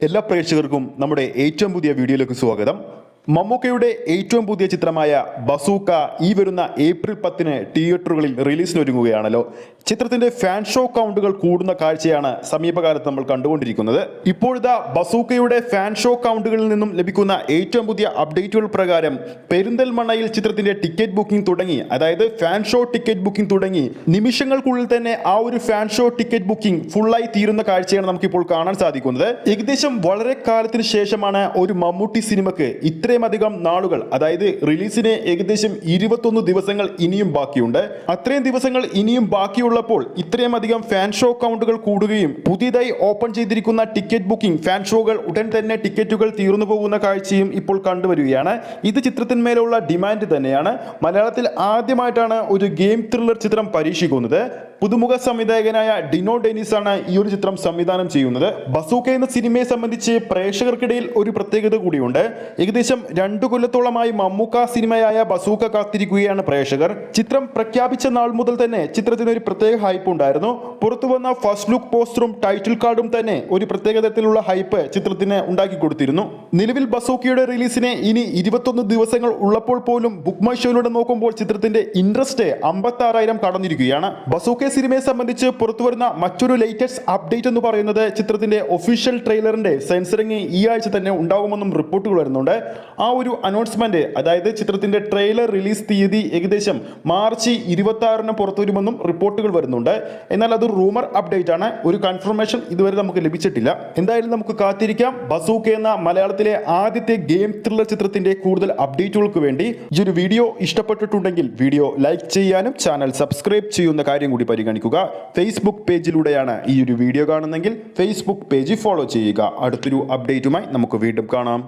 എല്ലാ പ്രേക്ഷകർക്കും നമ്മുടെ ഏറ്റവും പുതിയ വീഡിയോയിലേക്ക് സ്വാഗതം. മമ്മൂക്കയുടെ ഏറ്റവും പുതിയ ചിത്രമായ ബസൂക്ക ഈ വരുന്ന ഏപ്രിൽ 10 തിയേറ്ററുകളിൽ റിലീസിനൊരുങ്ങുകയാണല്ലോ. ചിത്രത്തിന്റെ ഫാൻ ഷോ കൗണ്ടുകൾ കൂടുന്ന കാഴ്ചയാണ് സമീപകാലത്ത് നമ്മൾ കണ്ടുകൊണ്ടിരിക്കുന്നത്. ഇപ്പോഴത്തെ ബസൂക്കയുടെ ഫാൻ ഷോ കൗണ്ടുകളിൽ നിന്നും ലഭിക്കുന്ന ഏറ്റവും പുതിയ അപ്ഡേറ്റുകൾ പ്രകാരം പെരിന്തൽമണ്ണയിൽ ചിത്രത്തിന്റെ ടിക്കറ്റ് ബുക്കിംഗ് തുടങ്ങി. അതായത് ഫാൻ ഷോ ടിക്കറ്റ് ബുക്കിംഗ് തുടങ്ങി നിമിഷങ്ങൾക്കുള്ളിൽ തന്നെ ആ ഒരു ഫാൻ ഷോ ടിക്കറ്റ് ബുക്കിംഗ് ഫുള്ളായി തീരുന്ന കാഴ്ചയാണ് നമുക്കിപ്പോൾ കാണാൻ സാധിക്കുന്നത്. ഏകദേശം വളരെ കാലത്തിന് ശേഷമാണ് ഒരു മമ്മൂട്ടി സിനിമയ്ക്ക് ഇത്രയുമധികം നാളുകൾ, അതായത് റിലീസിന് ഏകദേശം 21 ദിവസങ്ങൾ ഇനിയും ബാക്കിയുണ്ട്. അത്രയും ദിവസങ്ങൾ ഇനിയും ബാക്കിയുള്ളപ്പോൾ ഇത്രയും അധികം ഫാൻ ഷോ കൗണ്ടുകൾ കൂടുകയും പുതിയതായി ഓപ്പൺ ചെയ്തിരിക്കുന്ന ടിക്കറ്റ് ബുക്കിംഗ് ഫാൻ ഷോകൾ ഉടൻ തന്നെ ടിക്കറ്റുകൾ തീർന്നു പോകുന്ന കാഴ്ചയും ഇപ്പോൾ കണ്ടുവരികയാണ്. ഇത് ചിത്രത്തിന്മേലുള്ള ഡിമാൻഡ് തന്നെയാണ്. മലയാളത്തിൽ ആദ്യമായിട്ടാണ് ഒരു ഗെയിം ത്രില്ലർ ചിത്രം പരീക്ഷിക്കുന്നത്. പുതുമുഖ സംവിധായകനായ ഡിനോ ഡെനിസ് ആണ് ഈ ഒരു ചിത്രം സംവിധാനം ചെയ്യുന്നത്. ബസൂക്ക എന്ന സിനിമയെ സംബന്ധിച്ച് പ്രേക്ഷകർക്കിടയിൽ ഒരു പ്രത്യേകത കൂടിയുണ്ട്. ഏകദേശം 2 കൊല്ലത്തോളമായി മമ്മൂക്ക സിനിമയായ ബസൂക്ക കാത്തിരിക്കുകയാണ് പ്രേക്ഷകർ. ചിത്രം പ്രഖ്യാപിച്ച നാൾ മുതൽ തന്നെ ചിത്രത്തിന് ഒരു പ്രത്യേക ഹൈപ്പ് ഉണ്ടായിരുന്നു. പുറത്തു വന്ന ഫസ്റ്റ് ലുക്ക് പോസ്റ്ററും ടൈറ്റിൽ കാർഡും തന്നെ ഒരു പ്രത്യേക തരത്തിലുള്ള ഹൈപ്പ് ചിത്രത്തിന് ഉണ്ടാക്കി കൊടുത്തിരുന്നു. നിലവിൽ ബസൂക്കയുടെ റിലീസിന് ഇനി 21 ദിവസങ്ങൾ ഉള്ളപ്പോൾ പോലും ബുക്ക് മൈ ഷോയിലൂടെ നോക്കുമ്പോൾ ചിത്രത്തിന്റെ ഇൻട്രസ്റ്റ് 56,000 കടന്നിരിക്കുകയാണ്. ബസൂക്ക സിനിമയെ സംബന്ധിച്ച് പുറത്തുവരുന്ന മറ്റൊരു ലേറ്റസ്റ്റ് അപ്ഡേറ്റ് എന്ന് പറയുന്നത് ചിത്രത്തിന്റെ ഒഫീഷ്യൽ ട്രെയിലറിന്റെ സെൻസറിങ് ഈ ആഴ്ച തന്നെ ഉണ്ടാകുമെന്നും റിപ്പോർട്ടുകൾ വരുന്നുണ്ട്. ആ ഒരു അനൗൺസ്മെന്റ്, അതായത് ചിത്രത്തിന്റെ ട്രെയിലർ റിലീസ് തീയതി ഏകദേശം മാർച്ച് 26-ന് പുറത്തു വരുമെന്നും റിപ്പോർട്ടുകൾ വരുന്നുണ്ട്. എന്നാൽ അത് റൂമർ അപ്ഡേറ്റ് ആണ്. ഒരു കൺഫർമേഷൻ ഇതുവരെ നമുക്ക് ലഭിച്ചിട്ടില്ല. എന്തായാലും നമുക്ക് കാത്തിരിക്കാം. ബസൂക്ക എന്ന മലയാളത്തിലെ ആദ്യത്തെ ഗെയിം ത്രില്ലർ ചിത്രത്തിന്റെ കൂടുതൽ അപ്ഡേറ്റുകൾക്ക് വേണ്ടി. ഈ ഒരു വീഡിയോ ഇഷ്ടപ്പെട്ടിട്ടുണ്ടെങ്കിൽ വീഡിയോ ലൈക്ക് ചെയ്യാനും ചാനൽ സബ്സ്ക്രൈബ് ചെയ്യുന്ന കാര്യം കൂടി പരിഗണിക്കുക. ഫേസ്ബുക്ക് പേജിലൂടെയാണ് ഈ ഒരു വീഡിയോ കാണുന്നതെങ്കിൽ ഫേസ്ബുക്ക് പേജ് ഫോളോ ചെയ്യുക. അടുത്തൊരു അപ്ഡേറ്റുമായി നമുക്ക് വീണ്ടും കാണാം.